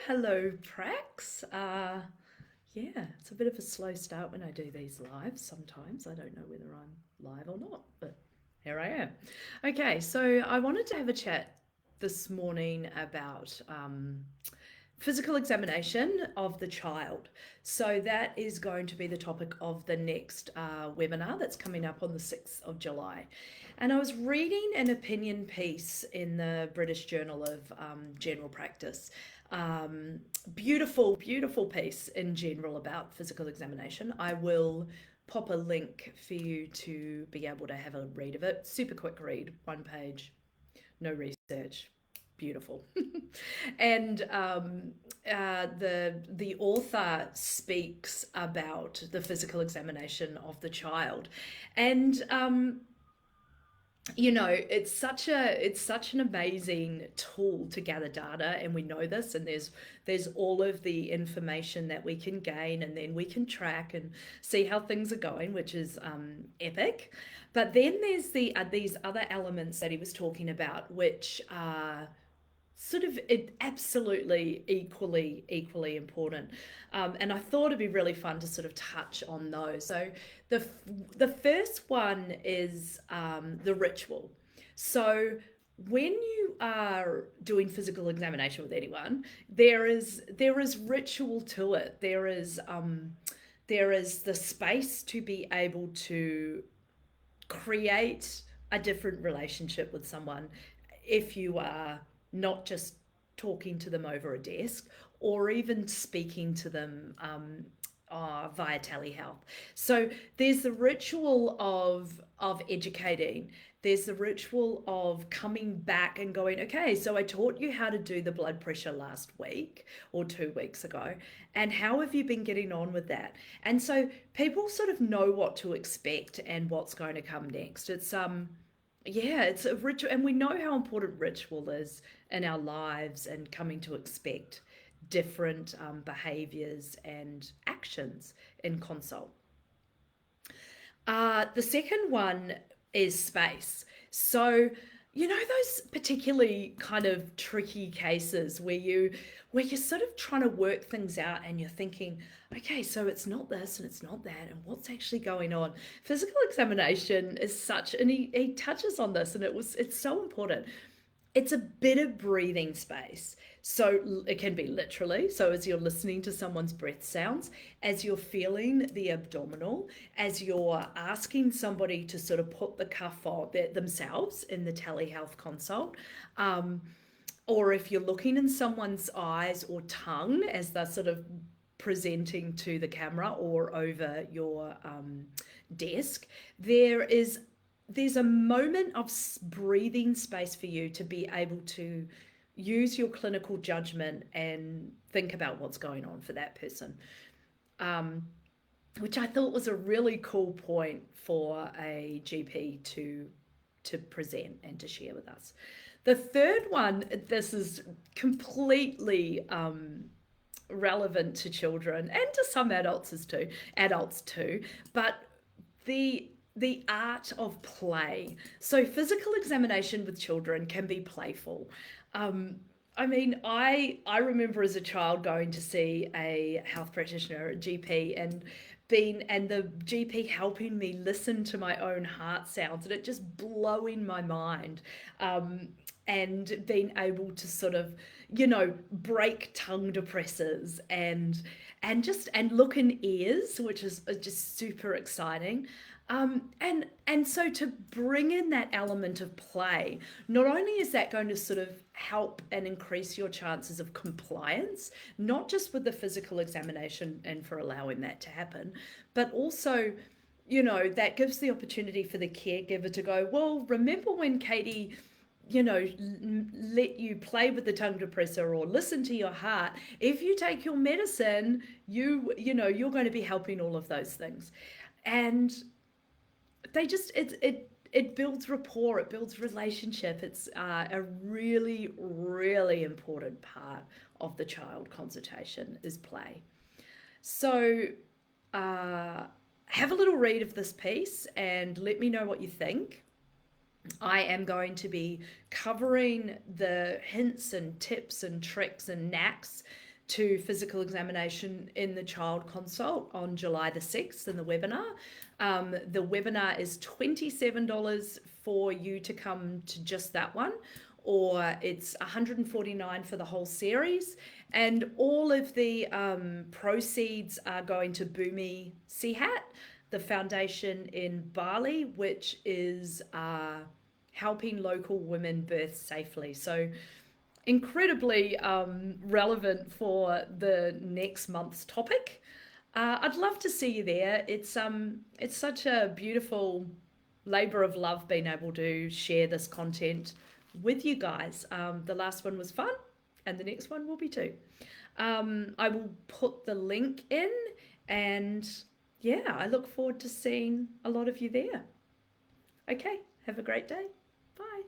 Hello, Prax. Yeah, it's a bit of a slow start when I do these lives sometimes. I don't know whether I'm live or not, but here I am. Okay, so I wanted to have a chat this morning about physical examination of the child. So that is going to be the topic of the next webinar that's coming up on the 6th of July. And I was reading an opinion piece in the British Journal of General Practice. Um, beautiful piece in general about physical examination. I will pop a link for you to be able to have a read of it. Super quick read, one page, no research, beautiful. And the author speaks about the physical examination of the child, and it's such an amazing tool to gather data, and we know this, and there's all of the information that we can gain, and then we can track and see how things are going, which is epic. But then there's these other elements that he was talking about, which are sort of absolutely equally important, and I thought it'd be really fun to sort of touch on those. So the the first one is the ritual. So when you are doing physical examination with anyone, there is ritual to it. There is the space to be able to create a different relationship with someone if you are not just talking to them over a desk or even speaking to them via telehealth. So there's the ritual of educating. There's the ritual of coming back and going, okay, so I taught you how to do the blood pressure last week or 2 weeks ago, and how have you been getting on with that? And so people sort of know what to expect and what's going to come next. It's a ritual, and we know how important ritual is in our lives and coming to expect different behaviors and actions in consult. The second one is space. So, those particularly kind of tricky cases where you're sort of trying to work things out and you're thinking, okay, so it's not this and it's not that, and what's actually going on. Physical examination is such, and he touches on this, and it's so important. It's a bit of breathing space. So it can be literally. So as you're listening to someone's breath sounds, as you're feeling the abdominal, as you're asking somebody to sort of put the cuff on themselves in the telehealth consult, um, or if you're looking in someone's eyes or tongue as they're sort of presenting to the camera or over your desk, there is there's a moment of breathing space for you to be able to use your clinical judgment and think about what's going on for that person, um, which I thought was a really cool point for a GP to present and to share with us. The third one, this is completely relevant to children and to some adults too, but the art of play. So physical examination with children can be playful. Um, I mean, I remember as a child going to see a health practitioner, a GP, and the GP helping me listen to my own heart sounds, and it just blowing my mind. And being able to sort of, break tongue depressors and look in ears, which is just super exciting. And so to bring in that element of play, not only is that going to sort of help and increase your chances of compliance, not just with the physical examination and for allowing that to happen, but also, that gives the opportunity for the caregiver to go, well, remember when Katie, let you play with the tongue depressor or listen to your heart. If you take your medicine, you're going to be helping all of those things. And they just it builds rapport, it builds relationship. It's a really important part of the child consultation is play. So uh, have a little read of this piece and let me know what you think. I am going to be covering the hints and tips and tricks and knacks to physical examination in the child consult on July the 6th in the webinar. The webinar is $27 for you to come to just that one, or it's $149 for the whole series. And all of the proceeds are going to Bumi Sehat, the foundation in Bali, which is helping local women birth safely. So incredibly relevant for the next month's topic. I'd love to see you there. It's such a beautiful labor of love being able to share this content with you guys. The last one was fun, and the next one will be too. I will put the link in, and yeah, I look forward to seeing a lot of you there. Okay, have a great day. Bye.